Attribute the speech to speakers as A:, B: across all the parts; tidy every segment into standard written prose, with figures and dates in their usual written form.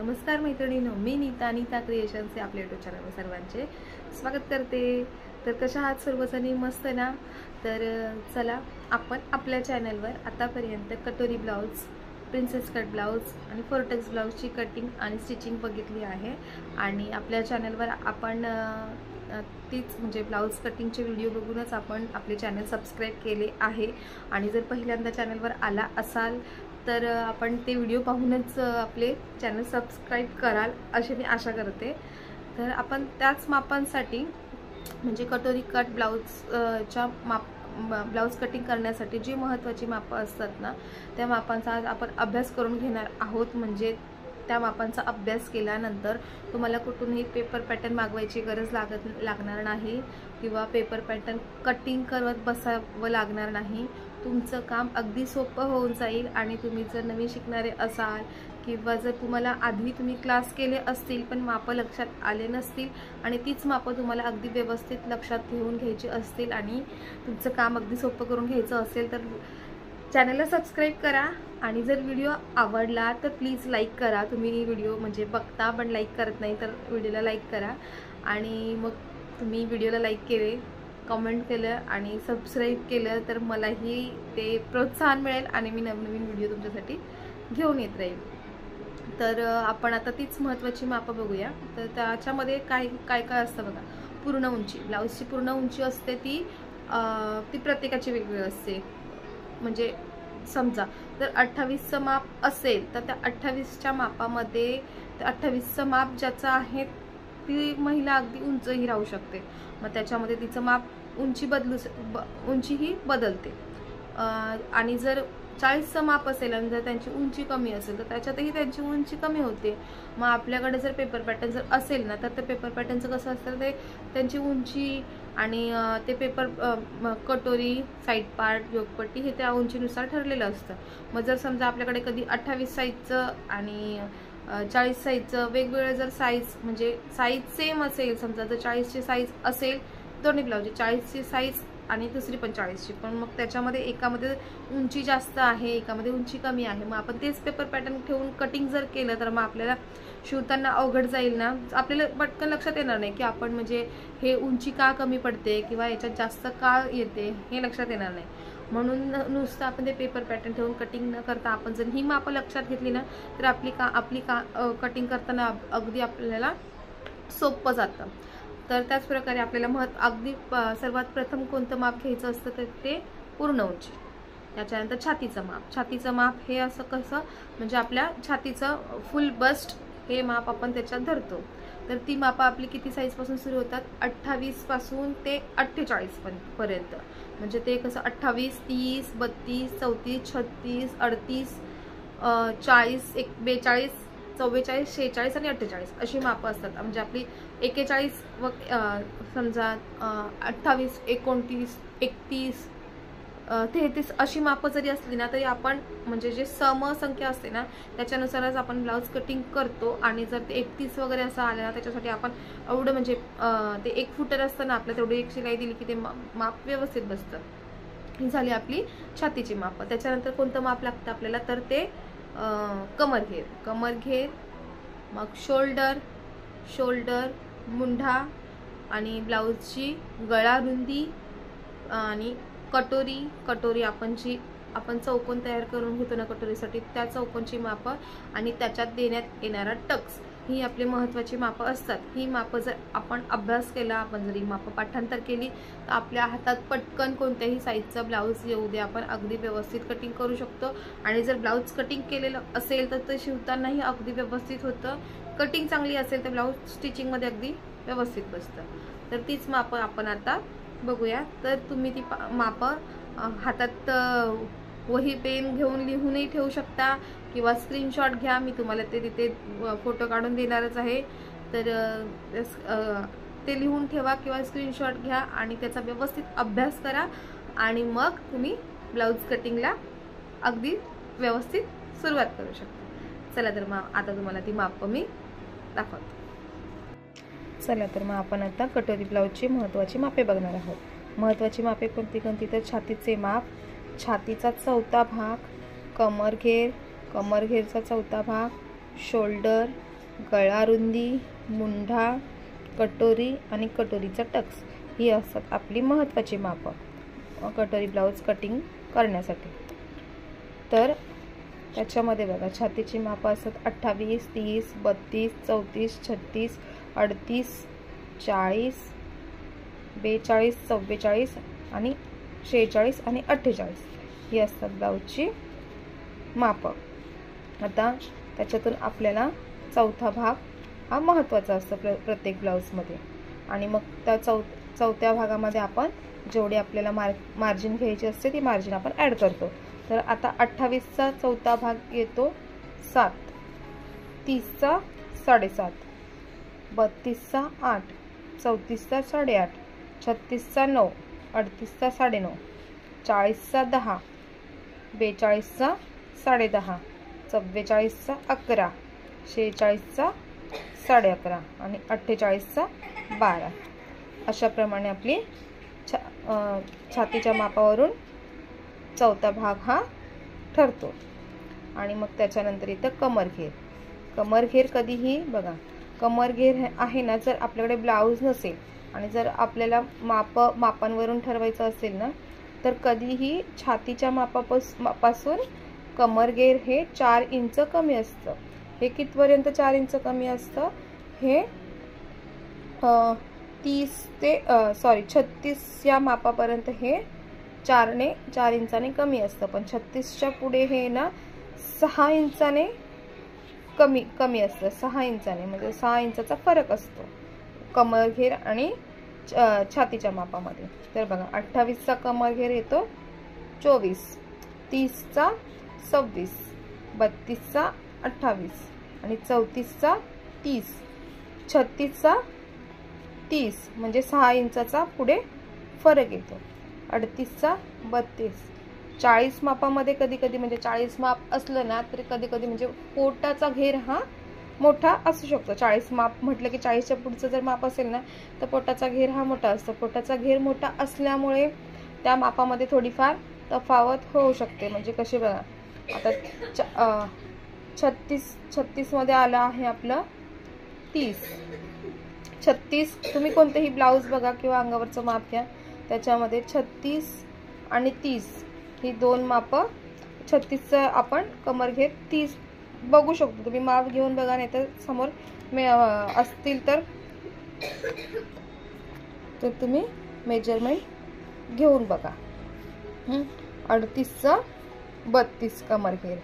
A: नमस्कार मैत्रिणींनो, मी नीता क्रिएशन्सचे आपल्या यूट्यूब चॅनलवर सर्वांचे स्वागत करते। तर कशा आहात सर्वजणी? मस्त ना? तर चला आपण आपल्या चॅनलवर आतापर्यंत कटोरी ब्लाउज, प्रिन्सेस कट ब्लाउज आणि फोर्टेक्स ब्लाउजची कटिंग आणि स्टिचिंग बघितली आहे। आणि आपल्या चॅनलवर आपण तीच म्हणजे ब्लाउज कटिंगचे व्हिडिओ बघूनच आपण आपले चॅनल सबस्क्राईब केले आहे। आणि जर पहिल्यांदा चॅनलवर आला असाल तर आपण ते व्हिडिओ पाहूनच आपले चॅनल सबस्क्राईब कराल अशी मी आशा करते। तर आपण त्याच मापांसाठी म्हणजे कटोरी कट ब्लाउजच्या ब्लाउज कटिंग करण्यासाठी जी महत्त्वाची मापं असतात ना, त्या मापांचा आज आपण अभ्यास करून घेणार आहोत। म्हणजे त्या मापांचा अभ्यास केल्यानंतर तुम्हाला कुठूनही पेपर पॅटर्न मागवायची गरज लागणार नाही किंवा पेपर पॅटर्न कटिंग करत बसावं लागणार नाही। तुमचं काम अगदी सोपं होऊन जाईल। आणि तुम्ही जर नवीन शिकणारे असाल किंवा जर तुम्हाला आधी तुम्ही क्लास केले असतील पण मापं लक्षात आले नसतील आणि तीच मापं तुम्हाला अगदी व्यवस्थित लक्षात ठेवून घ्यायची असतील आणि तुमचं काम अगदी सोपं करून घ्यायचं असेल तर चॅनलला सबस्क्राईब करा। आणि जर व्हिडिओ आवडला तर प्लीज लाईक करा। तुम्ही व्हिडिओ म्हणजे बघता पण लाईक करत नाही तर व्हिडिओला लाईक करा। आणि मग तुम्ही व्हिडिओला लाईक केले, कमेंट केलं आणि सबस्क्राईब केलं तर मलाही ते प्रोत्साहन मिळेल आणि मी नवनवीन व्हिडिओ तुमच्यासाठी घेऊन येत राहील। तर आपण आता तीच महत्त्वाची मापं बघूया। तर त्याच्यामध्ये काय काय काय असतं बघा। पूर्ण उंची, ब्लाउजची पूर्ण उंची असते ती प्रत्येकाची वेगवेगळी असते। म्हणजे समजा जर 28चं माप असेल तर त्या 28च्या मापामध्ये 28चं माप ज्याचं आहे ती महिला अगदी उंचही राहू शकते। मग त्याच्यामध्ये तिचं माप उंचीही बदलते। आणि जर 40चं माप असेल आणि जर त्यांची उंची कमी असेल तर त्याच्यातही त्यांची उंची कमी होते। मग आपल्याकडे जर पेपर पॅटर्न जर असेल ना तर ते पेपर पॅटर्नचं कसं असतं, ते त्यांची उंची आणि ते पेपर कटोरी, साईड पार्ट, योगपट्टी हे त्या उंचीनुसार ठरलेलं असतं। मग जर समजा आपल्याकडे कधी 28 साईजचं आणि 40 साईजचं वेगवेगळं जर साईज म्हणजे साईज सेम असेल, समजा जर 40ची साईज असेल दोन्ही ब्लाउजची 40ची साईज आणि दुसरी पण 40ची, पण मग त्याच्यामध्ये एकामध्ये उंची जास्त आहे एकामध्ये उंची कमी आहे, मग आपण तेच पेपर पॅटर्न ठेवून कटिंग जर केलं तर मग आपल्याला शिवताना अवघड जाईल ना। आपल्याला पटकन लक्षात येणार नाही की आपण म्हणजे हे उंची का कमी पडते किंवा याच्यात जास्त का येते हे लक्षात येणार नाही। म्हणून नुसतं आपण ते पेपर पॅटर्न ठेवून कटिंग न करता आपण जर ही मापं लक्षात घेतली ना तर आपली कटिंग करताना अगदी आपल्याला सोपं जातं। तर त्याच प्रकारे आपल्याला अगदी सर्वात प्रथम कोणतं माप घ्यायचं असतं तर ते पूर्ण उंची। त्याच्यानंतर छातीचं माप हे असं कसं म्हणजे आपल्या छातीचं फुल बस्ट हे माप आपण त्याच्यात धरतो। तर ती मापं आपली किती साईजपासून सुरू होतात? 28 पासून ते 48 पर्यंत। म्हणजे ते कसं 28, 30, 32, 34, 36, 38, 40, 42, 44, 46 आणि 48 अशी मापं असतात। म्हणजे आपली 41 व समजा 28, 29, 31, 33 अशी मापं जरी असली ना तरी आपण म्हणजे जे समसंख्या असते ना त्याच्यानुसारच आपण ब्लाउज कटिंग करतो। आणि जर ते 31 वगैरे असं आलं ना त्याच्यासाठी आपण एवढं म्हणजे ते 1 फुटर असतं ना आपलं तेवढी एक शिलाई दिली की ते माप व्यवस्थित बसतं। ही झाली आपली छातीची मापं। त्याच्यानंतर कोणतं माप लागतं आपल्याला तर ते कमर घेर, मग शोल्डर, मुंढा आणि ब्लाउजची गळा रुंदी आणि कटोरी आपण चौकोन तयार करून घेतो ना कटोरीसाठी त्या चौकोनची मापं आणि त्याच्यात देण्यात येणारा टक्स ही आपली महत्त्वाची मापं असतात। ही मापं जर आपण अभ्यास केला, आपण जर ही मापं पाठांतर केली तर आपल्या हातात पटकन कोणत्याही साईजचा ब्लाउज येऊ दे आपण अगदी व्यवस्थित कटिंग करू शकतो। आणि जर ब्लाउज कटिंग केलेलं असेल तर ते शिवतानाही अगदी व्यवस्थित होतं। कटिंग चांगली असेल तर ब्लाउज स्टिचिंगमध्ये अगदी व्यवस्थित बसतं। तर तीच मापं आपण आता बघूया। तर तुम्ही ती मापं हातात वही पेन घेऊन लिहूनही ठेवू शकता किंवा स्क्रीनशॉट घ्या। मी तुम्हाला ते तिथे फोटो काढून देणारच आहे। तर ते लिहून ठेवा किंवा स्क्रीनशॉट घ्या आणि त्याचा व्यवस्थित अभ्यास करा आणि मग तुम्ही ब्लाउज कटिंगला अगदी व्यवस्थित सुरुवात करू शकता। चला तर मग आता तुम्हाला ती मापं मी दाखवते। चला तर मग आपण आता कटोरी ब्लाउजची महत्त्वाची मापे बघणार आहोत। महत्त्वाची मापे कोणती तर छातीचे माप, छातीचा चौथा भाग, कमरघेरचा चौथा भाग, शोल्डर, गळा रुंदी, मुंढा, कटोरी आणि कटोरीचा टक्स ही असतात आपली महत्त्वाची मापं कटोरी ब्लाऊज कटिंग करण्यासाठी. तर त्याच्यामध्ये बघा छातीची मापं असतात 28, 30, 32, 34, 36, 38, 40, 42, 44 आणि 46 आणि 48 ही असतात ब्लाऊजची मापं. आता त्याच्यातून आपल्याला चौथा भाग हा महत्त्वाचा असतो प्रत्येक ब्लाऊजमध्ये. आणि मग त्या चौथ्या भागामध्ये आपण जेवढी आपल्याला मार्जिन घ्यायची असते ती मार्जिन आपण ॲड करतो. तर आता 28चा चौथा भाग येतो 7, 30चा 7.5, 32चा 8, 34चा 8.5, 36चा 9, 38चा 9.5, 40चा 10, 42चा 10.5, 44चा 11, 46चा 11.5 आणि 48चा 12. अशाप्रमाणे आपली छातीच्या मापावरून चौथा भाग हा ठरतो. आणि मग त्याच्यानंतर इथं कमरघेर. कमरघेर कधीही बघा, कमरघेर आहे ना, जर आपल्याकडे ब्लाऊज नसेल आणि जर आपल्याला मापांवरून ठरवायचं असेल ना, तर कधीही छातीच्या मापापासून कमरघेर हे 4 इंच कमी असतं. हे कितपर्यंत 4 इंच कमी असतं? हे 36 या मापापर्यंत हे 4 इंचाने कमी असतं. पण 36च्या पुढे हे ना 6 इंचाने कमी असतं. 6 इंचाने म्हणजे 6 इंचाचा फरक असतो कमरघेर आणि छातीच्या मापामध्ये. तर बघा 28चा कमरघेर येतो 24, 30चा 26, 32चा 28 आणि 34चा 30, 36चा 30 म्हणजे 6 इंचाचा पुढे फरक येतो. 38चा 32, 40 मापामध्ये कधी म्हणजे 40 माप असलं ना तरी कधी म्हणजे पोटाचा घेर हा मोठा असू शकतो. 40 माप म्हटलं की 40च्या पुढचं जर माप असेल ना तर पोटाचा घेर हा मोठा असतो. पोटाचा घेर मोठा असल्यामुळे त्या मापामध्ये थोडीफार तफावत होऊ शकते. म्हणजे कशी बघा, आता 36 मध्ये आलं आहे आपलं 30. 36 तुम्ही कोणतेही ब्लाऊज बघा किंवा अंगावरचं माप घ्या, त्याच्यामध्ये 36 आणि 30 ही दोन मापं, 36चं आपण कमरघेर 30 बघू शकतो. तुम्ही माप घेऊन बघा, नाही तर समोर असतील तर तुम्ही मेजरमेंट घेऊन बघा. 38चं 32 कमरघेर,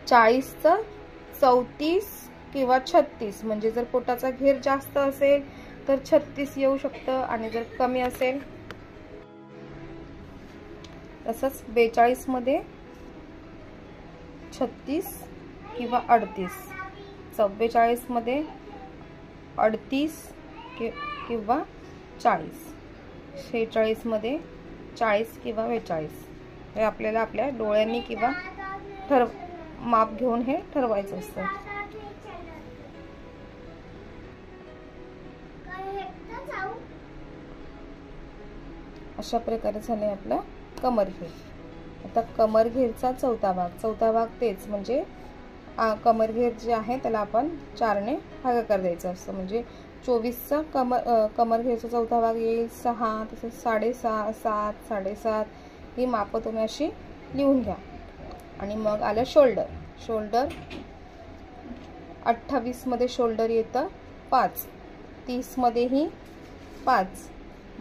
A: 40चं 34 किंवा 36 म्हणजे जर पोटाचा घेर जास्त असेल तर 36 येऊ शकतं आणि जर कमी असेल तसंच 42 मध्ये 36 किंवा 38, 44 मध्ये 38 किंवा 40, 46 मध्ये 40 किंवा 42. हे आपल्याला आपल्या डोळ्यांनी किंवा माप घेऊन हे ठरवायचं असतं. अशा प्रकारे झाले आपलं कमरघेर. आता कमरघेरचा चौथा भाग तेच म्हणजे कमरघेर जे आहे त्याला आपण 4ने भागाकार द्यायचा असतं. म्हणजे 24चा कमरघेरचा चौथा भाग येईल 6, तसंच 6.5, 7, 7.5 ही मापं तुम्ही अशी लिहून घ्या. आणि मग आलं शोल्डर. 28 मध्ये शोल्डर येतं 5, 30 मध्येही 5,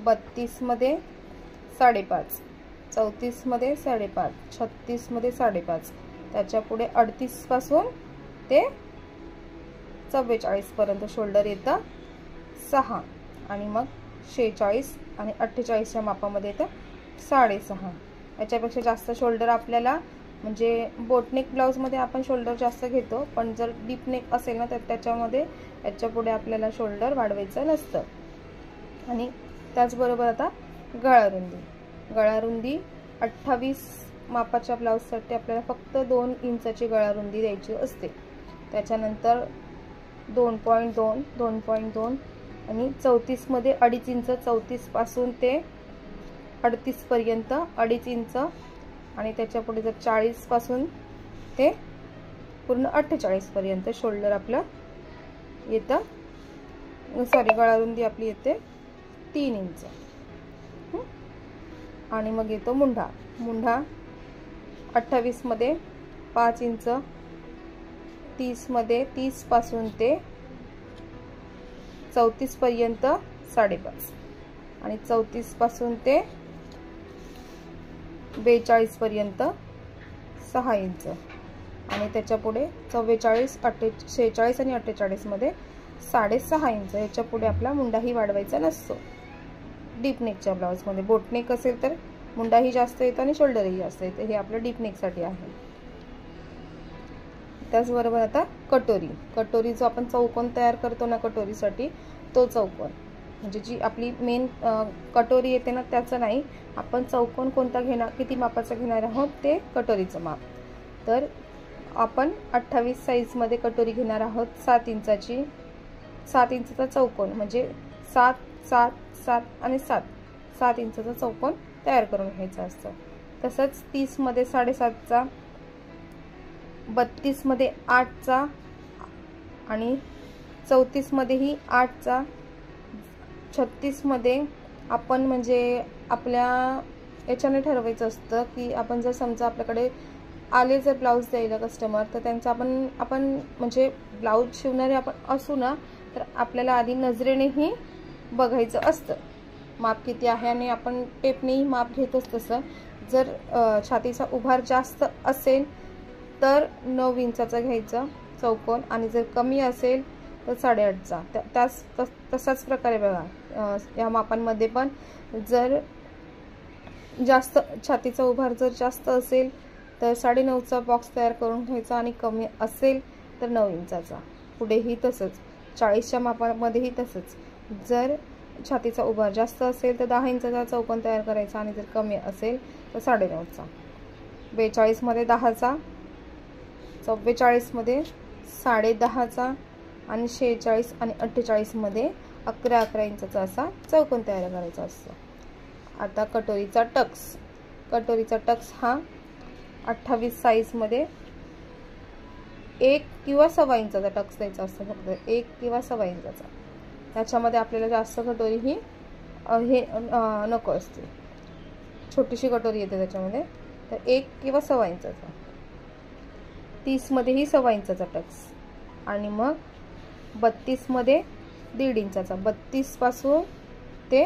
A: 32 मध्ये 5.5, 34 मध्ये 5.5, 36 मध्ये 5.5, त्याच्या पुढे 38 पासून ते 44 पर्यंत शोल्डर येतं 6 आणि मग 46 आणि 48च्या मापामध्ये येतं 6.5. याच्यापेक्षा जास्त शोल्डर आपल्याला म्हणजे बोटनेक ब्लाऊजमध्ये आपण शोल्डर जास्त घेतो, पण जर डीप नेक असेल ना तर त्याच्यामध्ये याच्या पुढे आपल्याला शोल्डर वाढवायचं नसतं. आणि त्याचबरोबर आता गळारुंदी 28 मापाच्या ब्लाऊजसाठी आपल्याला फक्त 2 इंचाची गळारुंदी द्यायची असते. त्याच्यानंतर 2.2, 2.2 आणि 34 मध्ये 2.5 इंच, 34 पासून ते 38 पर्यंत 2.5 इंच आणि त्याच्या पुढे जर 40 पासून ते पूर्ण 48 पर्यंत शोल्डर आपलं येतं, सॉरी गळा रुंदी आपली येते 3 इंच. आणि मग येतो मुंढा. मुंढा 28 मध्ये 5 इंच, 30 मध्ये 30 पासून ते 34 पर्यंत 5.5 आणि 34 पासून ते 42 पर्यंत 6 इंच आणि त्याच्या पुढे 44, 46 आणि 48 मध्ये 6.5 इंच. याच्या पुढे आपला मुंडाही वाढवायचा नसतो डीप नेकच्या ब्लाउजमध्ये. बोटनेक असेल तर मुंडाही जास्त येतो आणि शोल्डरही जास्त येते. हे आपलं डीप नेकसाठी आहे. त्याचबरोबर आता कटोरी. कटोरी जो आपण चौकोन तयार करतो ना कटोरीसाठी, तो चौकोन म्हणजे जी आपली मेन कटोरी येते ना त्याचं नाही, आपण चौकोन कोणता घेणार, किती मापाचा घेणार आहोत ते कटोरीचं माप. तर आपण 28 साईजमध्ये कटोरी घेणार आहोत 7 इंचाची. 7 इंचाचा चौकोन म्हणजे 7, 7, 7 आणि 7 इंचाचा चौकोन तयार करून घ्यायचा असतो. तसंच 30 मध्ये 7.5चा, 32 मध्ये 8चा आणि 34 मध्येही 8चा, 36 मध्ये आपण म्हणजे आपल्या याच्याने ठरवायचं असतं की आपण जर समजा आपल्याकडे आले जर ब्लाऊज द्यायला कस्टमर, तर त्यांचं आपण म्हणजे ब्लाऊज शिवणारे आपण असू ना, तर आपल्याला आधी नजरेनेही बघायचं असतं माप किती आहे आणि आपण टेपनेही माप घेतोच. तसं जर छातीचा उभार जास्त असेल तर 9 इंचाचा घ्यायचा चौकोन आणि जर कमी असेल तर 8.5चा. तसाच प्रकारे बघा या मापांमध्ये पण जर जास्त छातीचा उभार जर जास्त असेल तर 9.5चा बॉक्स तयार करून घ्यायचा आणि कमी असेल तर 9 इंचाचा. पुढेही तसंच 40च्या मापामध्येही तसंच. जर छातीचा उभार जास्त असेल तर 10 इंचाचा चौकोन तयार करायचा आणि जर कमी असेल तर 9.5चा. 42 मध्ये 10चा, 44 मध्ये 10.5चा आणि 46 आणि 48 मध्ये 11 इंचाचा असा चौकोन तयार करायचा असतो. आता कटोरीचा टक्स. कटोरीचा टक्स हा 28 साईजमध्ये 1 किंवा 1.25 इंचाचा टक्स द्यायचा असतो. फक्त 1 किंवा 1.25 इंचाचा. त्याच्यामध्ये आपल्याला जास्त कटोरी ही हे नको असते. छोटीशी कटोरी येते त्याच्यामध्ये, तर 1 किंवा 1.25 इंचाचा. 30 मध्येही 1.25 इंचाचा टक्स आणि मग 32 मध्ये 1.5 इंचाचा. 32 पासून ते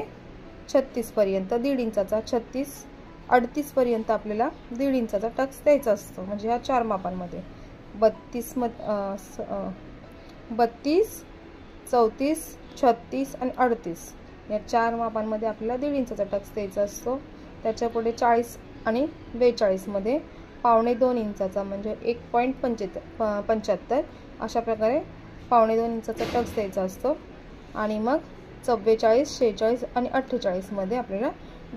A: 36 पर्यंत 1.5 इंचाचा. 36, 38 पर्यंत आपल्याला 1.5 इंचाचा टक्स द्यायचा असतो. म्हणजे ह्या 4 मापांमध्ये 32, 34, 36 आणि 38 या 4 मापांमध्ये आपल्याला 1.5 इंचाचा टक्स द्यायचा असतो. त्याच्या पुढे 40 आणि 42 मध्ये 1.25 इंचाचा म्हणजे 1.75 अशा प्रकारे 1.25 इंचाचा टक्स द्यायचा असतो. आणि मग 44, 46 आणि 48 मध्ये आपल्याला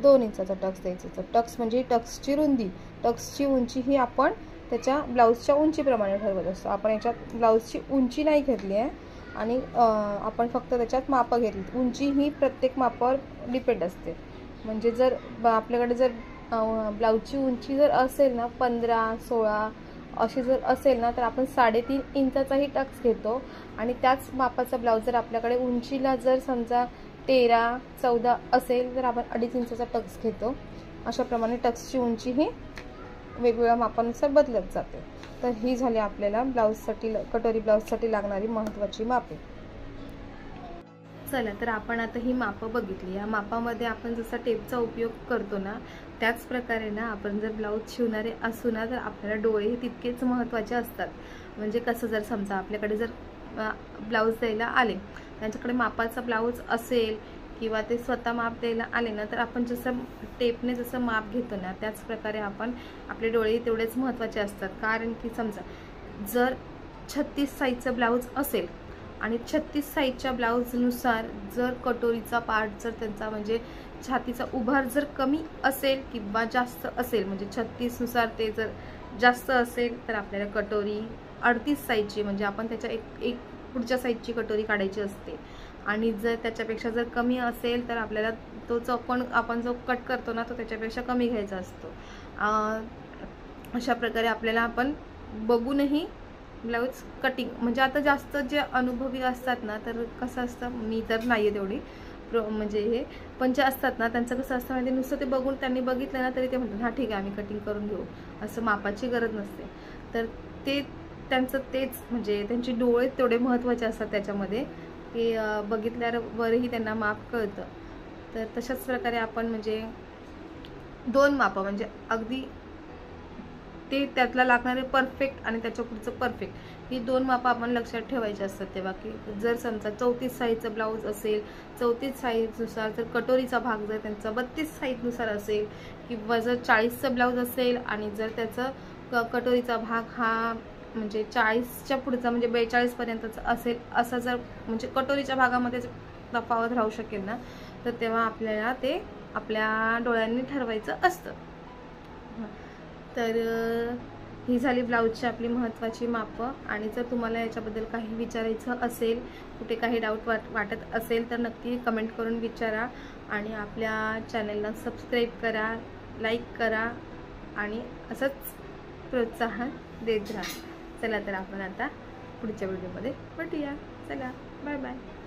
A: 2 इंचाचा टक्स द्यायचा. टक्स म्हणजे टक्सची रुंदी. टक्सची उंची ही आपण त्याच्या ब्लाऊजच्या उंचीप्रमाणे ठरवत असतो. आपण याच्यात ब्लाऊजची उंची नाही घेतली आहे आणि आपण फक्त त्याच्यात मापं घेतली. उंची ही प्रत्येक मापावर डिपेंड असते. म्हणजे जर आपल्याकडे जर ब्लाऊजची उंची जर असेल ना 15, 16 अशी जर असेल ना, तर आपण 3.5 इंचाचाही टक्स घेतो. आणि त्याच मापाचा ब्लाऊज जर आपल्याकडे उंचीला जर समजा 13, 14 असेल तर आपण 2.5 इंचाचा टक्स घेतो. अशाप्रमाणे टक्सची उंची ही वेगवेगळ्या मापानुसार बदलत जाते. तर ही झाली आपल्याला ब्लाऊजसाठी, कटोरी ब्लाऊजसाठी लागणारी महत्त्वाची मापे. चला, तर आपण आता ही मापं बघितली. या मापामध्ये आपण जसा टेपचा उपयोग करतो ना, त्याच प्रकारे ना आपण जर ब्लाऊज शिवणारे असू ना, तर आपल्याला डोळे हे तितकेच महत्त्वाचे असतात. म्हणजे कसं, जर समजा आपल्याकडे जर ब्लाऊज द्यायला आले, त्यांच्याकडे मापाचा ब्लाऊज असेल किंवा ते स्वतः माप द्यायला आले ना, तर आपण जसं टेपने जसं माप घेतो ना, त्याच प्रकारे आपण आपले डोळे तेवढेच महत्त्वाचे असतात. कारण की समजा जर 36 साईजचा ब्लाऊज असेल आणि 36 साईजच्या ब्लाऊजनुसार जर कटोरीचा पार्ट जर त्यांचा म्हणजे छातीचा उभार जर कमी असेल किंवा जास्त असेल, म्हणजे 36 नुसार ते जर जास्त असेल, तर आपल्याला कटोरी 38 साईजची म्हणजे आपण त्याच्या एक पुढच्या साईजची कटोरी काढायची असते. आणि जर त्याच्यापेक्षा जर कमी असेल तर आपल्याला तो चौकोन आपण जो कट करतो ना, तो त्याच्यापेक्षा कमी घ्यायचा असतो. अशा प्रकारे आपल्याला आपण बघूनही ब्लाऊज कटिंग म्हणजे आता जास्त जे अनुभवी असतात ना, तर कसं असतं, मी तर नाही आहे तेवढी म्हणजे हे, पण जे असतात ना त्यांचं कसं असतं म्हणजे नुसतं ते बघून त्यांनी बघितलं ना तरी ते म्हणतात हां ठीक आहे आम्ही कटिंग करून घेऊ, असं मापाची गरज नसते. तर ते त्यांचं तेच म्हणजे त्यांचे डोळे तेवढे महत्त्वाचे असतात त्याच्यामध्ये की बघितल्यावरही त्यांना माप कळतं. तर तशाच प्रकारे आपण म्हणजे 2 मापं म्हणजे अगदी ते त्यातला लागणारे परफेक्ट आणि त्याच्या पुढचं परफेक्ट, ही 2 मापं आपण लक्षात ठेवायची असतात तेव्हा. की जर समजा 34 साईजचं ब्लाऊज असेल, 34 साईजनुसार जर कटोरीचा भाग जर त्यांचा 32 साईजनुसार असेल, किंवा जर 40चं ब्लाऊज असेल आणि जर त्याचं कटोरीचा भाग हा म्हणजे 40च्या पुढचा म्हणजे 42 पर्यंतचा असेल, असा जर म्हणजे कटोरीच्या भागामध्ये तफावत राहू शकेल ना, तर तेव्हा आपल्याला ते आपल्या डोळ्यांनी ठरवायचं असतं. तर ही झाली ब्लाऊजची आपली महत्त्वाची मापं. आणि जर तुम्हाला याच्याबद्दल काही विचारायचं असेल, कुठे काही डाऊट वाटत असेल तर नक्की कमेंट करून विचारा. आणि आपल्या चॅनलला सबस्क्राईब करा, लाईक करा आणि असंच प्रोत्साहन देत राहा. चला तर आपण आता पुढच्या व्हिडिओमध्ये भेटूया. चला बाय बाय.